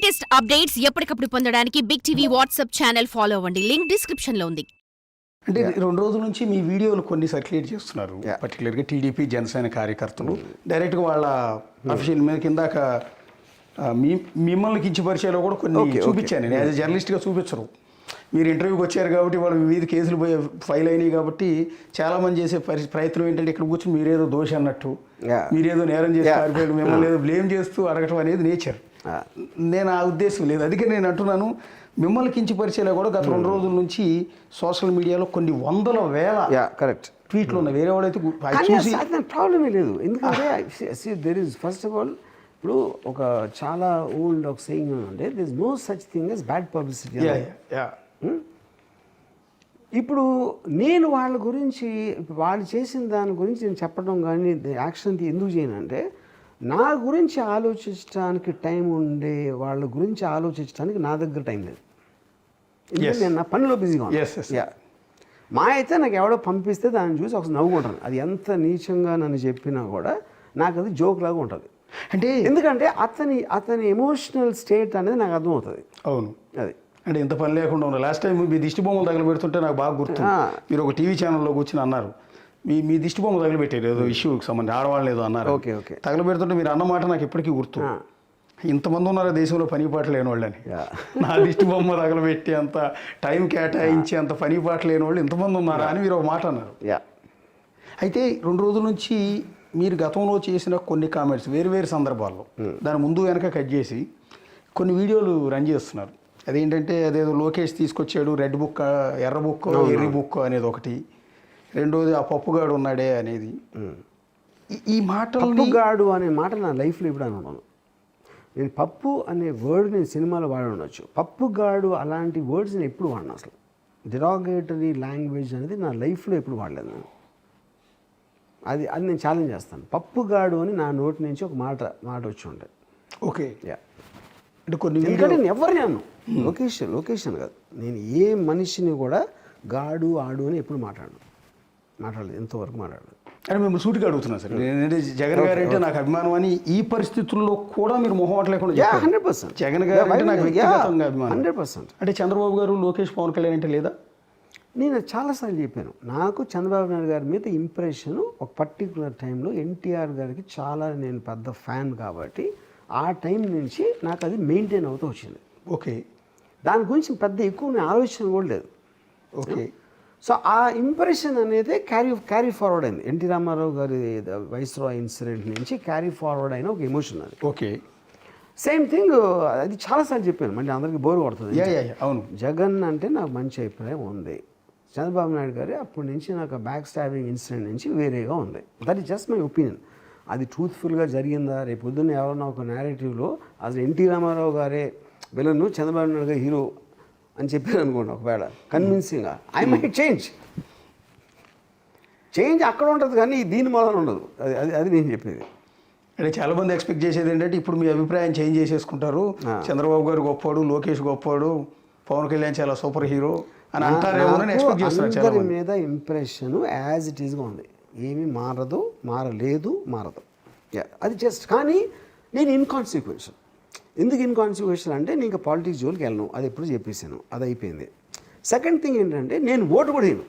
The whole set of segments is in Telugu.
లేటెస్ట్ అప్డేట్స్ ఎప్పటికప్పుడు పొందడానికి big TV WhatsApp channel follow అవ్వండి. లింక్ డిస్క్రిప్షన్ లో ఉంది. అంటే 2 రోజుల నుంచి మీ వీడియోలు కొన్ని సర్క్యులేట్ చేస్తున్నారు. పర్టికులర్గా టీడీపీ జనసేన కార్యకర్తలు డైరెక్ట్గా వాళ్ళ అఫీషియల్ మీద కిందాక మిమ్మల్ని కించపరిచేలో కూడా కొన్ని చూపించాను. నేను యాజ్ ఎ జర్నలిస్ట్గా చూపించరు. మీరు ఇంటర్వ్యూకి వచ్చారు కాబట్టి వాళ్ళ వివిధ కేసులు ఫైల్ అయినాయి కాబట్టి చాలామంది చేసే ప్రయత్నం ఏంటంటే ఇక్కడ కూర్చొని మీరేదో దోషి అన్నట్టు, మీరేదో నేరం చేసి పారిపోయాడు, మిమ్మల్ని ఏదో బ్లేమ్ చేస్తూ అడగటం అనేది నేచర్. నేను ఆ ఉద్దేశం లేదు. అందుకే నేను అంటున్నాను, మిమ్మల్ని కించపరిచేలా కూడా గత 2 రోజుల నుంచి సోషల్ మీడియాలో కొన్ని వందల వేల కరెక్ట్ ట్వీట్లు ఉన్నాయి. వేరే వాళ్ళైతే ప్రాబ్లమే లేదు. ఎందుకంటే there is first of all ఇప్పుడు ఒక చాలా ఓల్డ్ ఒక సెయింగ్ అంటే there is no such thing as bad publicity. ఇప్పుడు నేను వాళ్ళ గురించి వాళ్ళు చేసిన దాని గురించి నేను చెప్పడం కానీ యాక్షన్ ఎందుకు చేయనంటే నా గురించి ఆలోచించడానికి టైం ఉండే వాళ్ళ గురించి ఆలోచించడానికి నా దగ్గర టైం లేదు. ఎందుకంటే నేను నా పనిలో బిజీగా ఉన్నాను. మా అయితే నాకు ఎవడో పంపిస్తే దాన్ని చూసి ఒకసారి నవ్వుకుంటాను. అది ఎంత నీచంగా నన్ను చెప్పినా కూడా నాకు అది జోక్ లాగా ఉంటుంది. అంటే ఎందుకంటే అతని ఎమోషనల్ స్టేట్ అనేది నాకు అర్థమవుతుంది. అవును, అది అంటే ఇంత పని లేకుండా ఉన్నా. లాస్ట్ టైం మీ దిష్టి బొమ్మలు తగలబెడుతుంటే నాకు బాగా గుర్తు. మీరు ఒక టీవీ ఛానల్లో కూర్చొని అన్నారు, మీ దిష్టి బొమ్మ తగలబెట్టారు ఏదో ఇష్యూకి సంబంధించి, ఆడవాళ్ళు ఏదో అన్నారు. ఓకే తగలబెడుతుంటే మీరు అన్నమాట నాకు ఇప్పటికీ గుర్తు. ఇంతమంది ఉన్నారు దేశంలో పని పాట లేని వాళ్ళని. నా దిష్టి బొమ్మ తగలబెట్టి అంత టైం కేటాయించి అంత పని పాట లేని వాళ్ళు ఇంతమంది ఉన్నారా అని మీరు ఒక మాట అన్నారు. అయితే 2 రోజుల నుంచి మీరు గతంలో చేసిన కొన్ని కామెంట్స్ వేరు సందర్భాల్లో దాని ముందు వెనక కట్ చేసి కొన్ని వీడియోలు రన్ చేస్తున్నారు. అదేంటంటే అదేదో లోకేష్ తీసుకొచ్చాడు, రెడ్ బుక్, ఎర్ర బుక్, ఎర్రి బుక్ అనేది ఒకటి, రెండోది ఆ పప్పుగాడు ఉన్నాడే అనేది. ఈ పప్పుగాడు అనే మాట నా లైఫ్లో ఇప్పుడు అనుకున్నాను. నేను పప్పు అనే వర్డ్ నేను సినిమాలో వాడి ఉండొచ్చు, పప్పుగాడు అలాంటి వర్డ్స్ నేను ఎప్పుడు వాడినా. అసలు డిరాగేటరీ లాంగ్వేజ్ అనేది నా లైఫ్లో ఎప్పుడు వాడలేదు నేను. అది నేను ఛాలెంజ్ చేస్తాను. పప్పుగాడు అని నా నోటి నుంచి ఒక మాట వచ్చి ఉంటాయి. ఓకే, అంటే కొన్ని ఎందుకంటే నేను ఎవరిని అన్నాను, లొకేషన్ కాదు, నేను ఏ మనిషిని కూడా గాడు ఆడు అని ఎప్పుడు మాట్లాడలేదు, ఎంతవరకు మాట్లాడలేదు. అంటే మేము సూటిగా అడుగుతున్నాను సార్. నేనంటే జగన్ గారు అంటే నాకు అభిమానం అని ఈ పరిస్థితుల్లో కూడా మీరు మొహమాట లేకుండా 100% జగన్ గారు అంటే నాకు వ్యక్తిగతంగా అభిమానం 100%. అంటే చంద్రబాబు గారు, లోకేష్, పవన్ కళ్యాణ్ అంటే లేదా? నేను చాలాసార్లు చెప్పాను, నాకు చంద్రబాబు నాయుడు గారి మీద ఇంప్రెషన్ ఒక పర్టికులర్ టైంలో ఎన్టీఆర్ గారికి చాలా నేను పెద్ద ఫ్యాన్ కాబట్టి ఆ టైం నుంచి నాకు అది మెయింటైన్ అవుతూ వచ్చింది. ఓకే, దాని గురించి పెద్ద ఎక్కువ నేను ఆలోచన కూడా లేదు. ఓకే, సో ఆ ఇంప్రెషన్ అనేది క్యారీ ఫార్వర్డ్ అయింది. ఎన్టీ రామారావు గారి వైస్రాయ్ ఇన్సిడెంట్ నుంచి క్యారీ ఫార్వర్డ్ అయిన ఒక ఎమోషన్ అది. ఓకే, సేమ్ థింగ్ అది చాలాసార్లు చెప్పాను, మళ్ళీ అందరికీ బోర్ కొడుతుంది. అవును, జగన్ అంటే నాకు మంచి అభిప్రాయం ఉంది, చంద్రబాబు నాయుడు గారి అప్పటి నుంచి నాకు బ్యాక్ స్టాబింగ్ ఇన్సిడెంట్ నుంచి వేరేగా ఉంది. That is just my opinion. అది ట్రూత్ఫుల్గా జరిగిందా, రేపు పొద్దున్న ఎవరన్నా ఒక నేరేటివ్లో అసలు ఎన్టీ రామారావు గారే విలన్, చంద్రబాబు నాయుడు గారు హీరో అని చెప్పారు అనుకోండి, ఒకవేళ కన్విన్సింగ్గా ఐ మైట్ చేంజ్ అక్కడ ఉంటుంది కానీ దీని మొదలు ఉండదు. అది నేను చెప్పేది. అంటే చాలామంది ఎక్స్పెక్ట్ చేసేది ఏంటంటే ఇప్పుడు మీ అభిప్రాయం చేంజ్ చేసేసుకుంటారు, చంద్రబాబు గారు గొప్పవాడు, లోకేష్ గొప్పవాడు, పవన్ కళ్యాణ్ చాలా సూపర్ హీరో అని అంటారేమో అని ఎక్స్పెక్ట్ చేస్తున్నారు. అందరి మీద ఇంప్రెషన్ యాజ్ ఇట్ ఈస్గా ఉంది, ఏమీ మారలేదు. అది జస్ట్ కానీ నేను ఇన్కాన్సిక్వెన్షియల్. ఎందుకు ఇన్కాన్సిక్వెన్షియల్ అంటే నేను ఇంకా పాలిటిక్స్ జోలికి వెళ్ళను, అది ఎప్పుడు చెప్పేసాను, అది అయిపోయింది. సెకండ్ థింగ్ ఏంటంటే నేను ఓటు కూడా వేయను.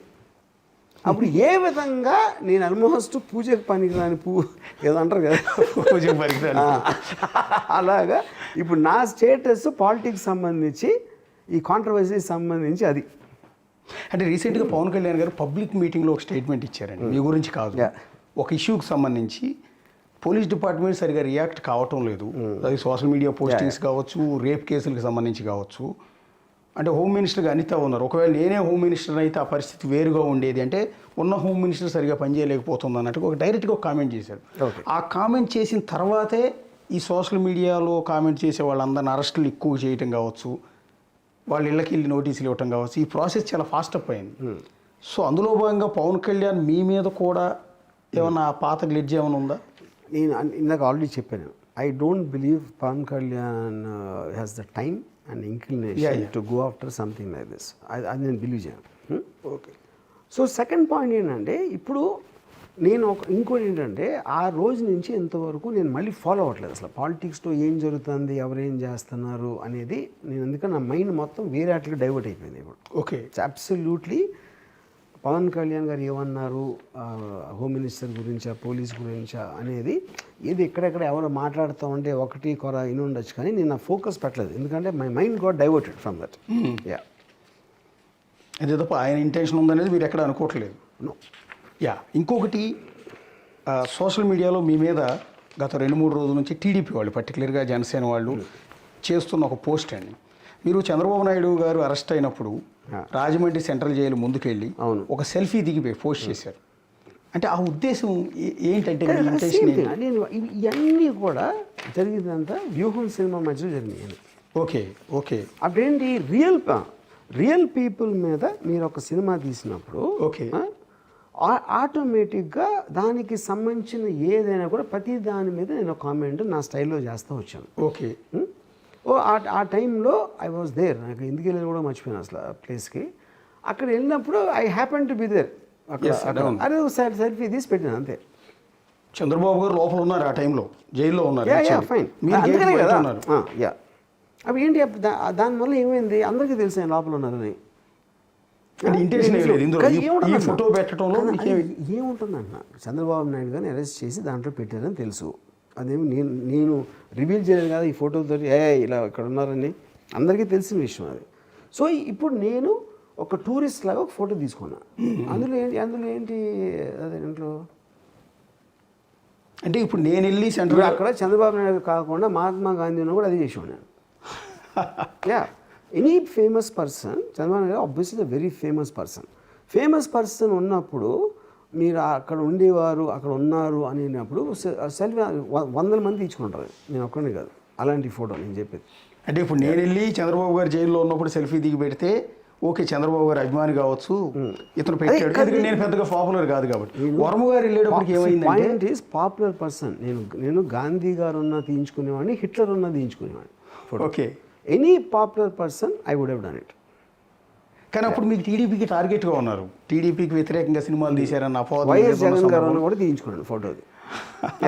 అప్పుడు ఏ విధంగా నేను ఆల్మోస్ట్ పూజకు పనికిరాని ఏదో అంటారు కదా, పూజకు పనికిరాని అలాగా ఇప్పుడు నా స్టేటస్ పాలిటిక్స్ సంబంధించి ఈ కాంట్రవర్సీకి సంబంధించి అది. అంటే రీసెంట్గా పవన్ కళ్యాణ్ గారు పబ్లిక్ మీటింగ్లో ఒక స్టేట్మెంట్ ఇచ్చారండి, మీ గురించి కాదు, ఒక ఇష్యూకి సంబంధించి పోలీస్ డిపార్ట్మెంట్ సరిగా రియాక్ట్ కావటం లేదు. అది సోషల్ మీడియా పోస్టింగ్స్ కావచ్చు, రేప్ కేసులకు సంబంధించి కావచ్చు. అంటే హోమ్ మినిస్టర్గా అనిత ఉన్నారు, ఒకవేళ నేనే హోమ్ మినిస్టర్ అయితే ఆ పరిస్థితి వేరుగా ఉండేది, అంటే ఉన్న హోమ్ మినిస్టర్ సరిగా పనిచేయలేకపోతుంది అన్నట్టు ఒక డైరెక్ట్గా ఒక కామెంట్ చేశారు. ఆ కామెంట్ చేసిన తర్వాతే ఈ సోషల్ మీడియాలో కామెంట్ చేసే వాళ్ళందరిని అరెస్టులు ఎక్కువ చేయటం కావచ్చు, వాళ్ళ ఇళ్ళకి వెళ్ళి నోటీసులు ఇవ్వటం కావచ్చు, ఈ ప్రాసెస్ చాలా ఫాస్ట్ అప్ అయింది. సో అందులో భాగంగా పవన్ కళ్యాణ్ మీ మీద కూడా ఏమన్నా పాత గ్లిడ్జ్ ఏమైనా ఉందా? నేను ఇందాక ఆల్రెడీ చెప్పాను, I don't believe Pawan Kalyan has the time and inclination to go after something like this. అది నేను బిలీవ్ చేయను. ఓకే. సో సెకండ్ పాయింట్ ఏంటంటే ఇప్పుడు నేను ఇంకోటి ఏంటంటే ఆ రోజు నుంచి ఇంతవరకు నేను మళ్ళీ ఫాలో అవ్వట్లేదు అసలు పాలిటిక్స్లో ఏం జరుగుతుంది ఎవరేం చేస్తున్నారు అనేది. నేను ఎందుకంటే నా మైండ్ మొత్తం వేరే వాటికి డైవర్ట్ అయిపోయింది ఇప్పుడు. ఓకే, అబ్సల్యూట్లీ పవన్ కళ్యాణ్ గారు ఏమన్నారు హోమ్ మినిస్టర్ గురించా పోలీస్ గురించా అనేది ఇది ఎక్కడెక్కడ ఎవరు మాట్లాడుతూ ఉంటే ఒకటి కొర ఇని ఉండొచ్చు, కానీ నేను నా ఫోకస్ పెట్టలేదు ఎందుకంటే my mind got diverted from that. Yeah, అదే తప్ప ఆయన ఇంటెన్షన్ ఉందనేది మీరు ఎక్కడ అనుకోవట్లేదు. నో. యా, ఇంకొకటి సోషల్ మీడియాలో మీ మీద గత 2-3 రోజుల నుంచి టీడీపీ వాళ్ళు పర్టికులర్గా జనసేన వాళ్ళు చేస్తున్న ఒక పోస్ట్ అండి. మీరు చంద్రబాబు నాయుడు గారు అరెస్ట్ అయినప్పుడు రాజమండ్రి సెంట్రల్ జైలు ముందుకెళ్ళి ఒక సెల్ఫీ దిగిపోయి పోస్ట్ చేశారు. అంటే ఆ ఉద్దేశం ఏంటంటే మీ ఇంటెన్షన్ ఏంటి? నేను ఇవన్నీ కూడా జరిగిందంతా వ్యూహం సినిమా మధ్యలో జరిగినాయి. ఓకే ఓకే, అప్పుడేంటి రియల్ పీపుల్ మీద మీరు ఒక సినిమా తీసినప్పుడు ఓకే ఆటోమేటిక్గా దానికి సంబంధించిన ఏదైనా కూడా ప్రతి దాని మీద నేను కామెంట్ నా స్టైల్లో చేస్తూ వచ్చాను. ఓకే, ఆ టైంలో ఐ వాజ్ దేర్. నాకు ఎందుకు వెళ్ళిన కూడా మర్చిపోయాను అసలు ఆ ప్లేస్కి. అక్కడ వెళ్ళినప్పుడు I happen to be there. అదే సెల్ఫీ తీసి పెట్టాను అంతే. చంద్రబాబు గారు లోపల ఉన్నారు ఆ టైంలో, జైల్లో ఉన్నారు. ఫైన్, అందుకనే కదా. యా, అవి ఏంటి దానివల్ల ఏమైంది అందరికీ తెలుసు ఆయన లోపల ఉన్నారని. ఇంటెన్షన్ ఈ ఫోటో పెట్టడంలో ఏముంటుందంట, చంద్రబాబు నాయుడు గారిని అరెస్ట్ చేసి దాంట్లో పెట్టారని తెలుసు. అదేమి నేను రివీల్ చేయలేదు కదా ఈ ఫోటోతో ఇలా ఇక్కడ ఉన్నారని అందరికీ తెలిసిన విషయం అది. సో ఇప్పుడు నేను ఒక టూరిస్ట్ లాగా ఒక ఫోటో తీసుకున్నా. అందులో ఏంటి అదే ఇంట్లో అంటే ఇప్పుడు నేను వెళ్ళి సెంటర్ అక్కడ చంద్రబాబు నాయుడు కాకుండా మహాత్మా గాంధీ ఉన్న కూడా అది చేసాను నేను. Yeah, any famous person, Chandrababu Naidu obviously very famous person ఉన్నప్పుడు మీరు అక్కడ ఉండేవారు అక్కడ ఉన్నారు అనేటప్పుడు సెల్ఫీ 100 మంది తీసుకుంటారు, నేను ఒక్కడే కాదు అలాంటి ఫోటో నేను చెప్పేది. అంటే ఇప్పుడు నేను వెళ్ళి చంద్రబాబు గారు జైల్లో ఉన్నప్పుడు సెల్ఫీ దిగి పెడితే ఓకే చంద్రబాబు గారు అభిమాని కావచ్చు, ఇతను పెట్టాడు, నేను పెద్దగా పాపులర్ కాదు కాబట్టి. వర్మ గారు వెళ్ళేటప్పటికి ఏమైందంటే ఈజ్ పాపులర్ పర్సన్. నేను గాంధీ గారు ఉన్నా తీయించుకునేవాడిని, హిట్లర్ ఉన్నా తీయించుకునేవాడిని photo. Okay, any popular person I would have done it. కానీ అప్పుడు మీకు టీడీపీకి టార్గెట్గా ఉన్నారు, టీడీపీకి వ్యతిరేకంగా సినిమాలు తీశారన్న వైఎస్ జగన్ గారు కూడా తీయించుకున్నాను ఫోటోది.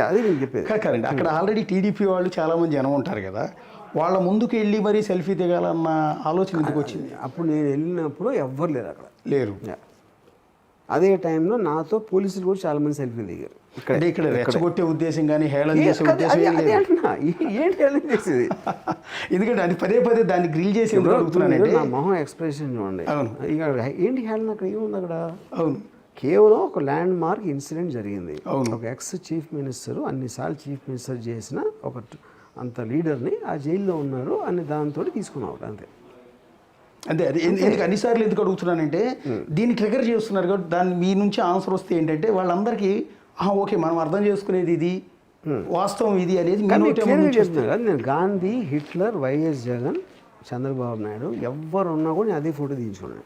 అది నేను చెప్పేది కరెంట్. అక్కడ ఆల్రెడీ టీడీపీ వాళ్ళు చాలామంది జనం ఉంటారు కదా, వాళ్ళ ముందుకు వెళ్ళి మరీ సెల్ఫీ దిగాలన్న ఆలోచన ఎందుకు వచ్చింది? అప్పుడు నేను వెళ్ళినప్పుడు ఎవ్వరు లేరు అక్కడ, లేరు. అదే టైంలో నాతో పోలీసులు కూడా చాలామంది సెల్ఫీ దిగారు. ఇక్కడ రెచ్చగొట్టే ఉద్దేశం కానీ హేళన చేసే ఉద్దేశం ఏంటి హేళన చేసేది? ఎందుకంటే అది పదే దాన్ని గ్రిల్ చేసి అడుగుతున్నాను. నా మొహం ఎక్స్ప్రెషన్ చూడండి. ఇక ఏంటి హేళన అక్కడ ఏముంది అక్కడ? అవును, కేవలం ఒక ల్యాండ్ మార్క్ ఇన్సిడెంట్ జరిగింది. ఒక ఎక్స్ చీఫ్ మినిస్టర్ అన్నిసార్లు చీఫ్ మినిస్టర్ చేసిన ఒక అంత లీడర్ని ఆ జైల్లో ఉన్నారు అని దాంతో తీసుకున్నావు అంతే. అంతే. అది ఎందుకు అన్నిసార్లు ఎందుకు అడుగుతున్నానంటే దీన్ని ట్రిగర్ చేస్తున్నారు కాబట్టి దాన్ని మీ నుంచి ఆన్సర్ వస్తే ఏంటంటే వాళ్ళందరికీ ఓకే మనం అర్థం చేసుకునేది ఇది, వాస్తవం ఇది అనేది చెప్తున్నారు. నేను గాంధీ, హిట్లర్, వైఎస్ జగన్, చంద్రబాబు నాయుడు ఎవరు ఉన్నా కూడా నేను అదే ఫోటో తీయించుకున్నాను.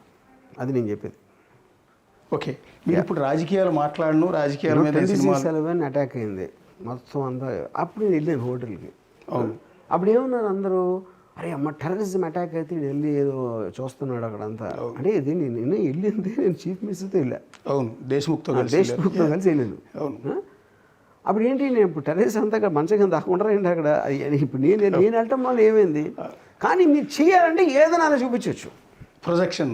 అది నేను చెప్పేది. ఓకే, మీరు ఇప్పుడు రాజకీయాలు మాట్లాడను, రాజకీయాల మీద 26/11 అటాక్ అయింది మొత్తం అంతా. అప్పుడు నేను వెళ్ళాను హోటల్కి. అప్పుడు ఏమన్నారు అందరూ, అరే అమ్మ టెర్రరిజం అటాక్ అయితే వెళ్ళి ఏదో చూస్తున్నాడు అక్కడంతా. అంటే ఇది నేను వెళ్ళింది నేను చీఫ్ మినిస్టర్తో వెళ్ళా. అవును, దేశ్ముఖ్తో కలిసి వెళ్ళాను. అప్పుడు ఏంటి నేను ఇప్పుడు టెర్రరిజం అంతా అక్కడ మంచం కింద దాక్కుంటారా ఏంటి అక్కడ? ఇప్పుడు నేను వెళ్ళటం వల్ల ఏమైంది? కానీ మీరు చేయాలంటే ఏదైనా చూపించవచ్చు. ప్రొజెక్షన్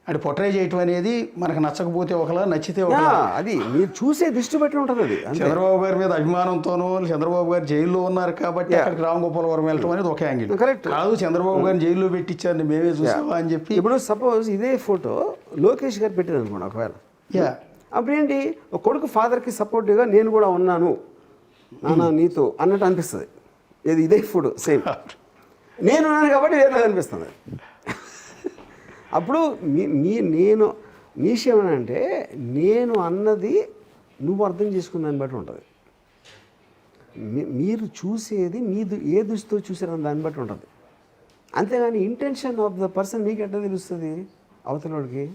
అంటే పొట్రే చేయటం అనేది మనకు నచ్చకపోతే ఒకలా, నచ్చితే ఒకలా. అది మీరు చూసే దృష్టి బట్టి ఉంటుంది. అది చంద్రబాబు గారి మీద అభిమానంతోనూ చంద్రబాబు గారు జైల్లో ఉన్నారు కాబట్టి అక్కడికి రామగోపాల్ వర్మ వెళ్ళటం అనేది ఒక యాంగిల్. కరెక్ట్ కాదు, చంద్రబాబు గారిని జైల్లో పెట్టించారని మేమే చూసావా అని చెప్పి. ఇప్పుడు సపోజ్ ఇదే ఫోటో లోకేష్ గారు పెట్టారు అనుకోండి ఒకవేళ, అప్పుడు ఏంటి కొడుకు ఫాదర్కి సపోర్టివ్గా నేను కూడా ఉన్నాను నాన్న నీతో అన్నట్టు అనిపిస్తుంది. ఇదే ఫోటో సేమ్ నేను ఉన్నాను కాబట్టి వేరే అనిపిస్తుంది. అప్పుడు నేను నీ విషయం ఏమంటే నేను అన్నది నువ్వు అర్థం చేసుకున్న దాన్ని బట్టి ఉంటుంది. మీరు చూసేది ఏ దృష్టితో చూసారని దాన్ని బట్టి ఉంటుంది. అంతేగాని ఇంటెన్షన్ ఆఫ్ ద పర్సన్ మీకు ఎట్లా తెలుస్తుంది అవతలకి?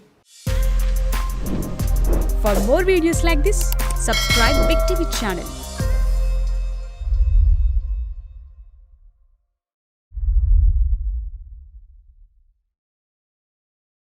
For more videos like this, subscribe Big TV channel.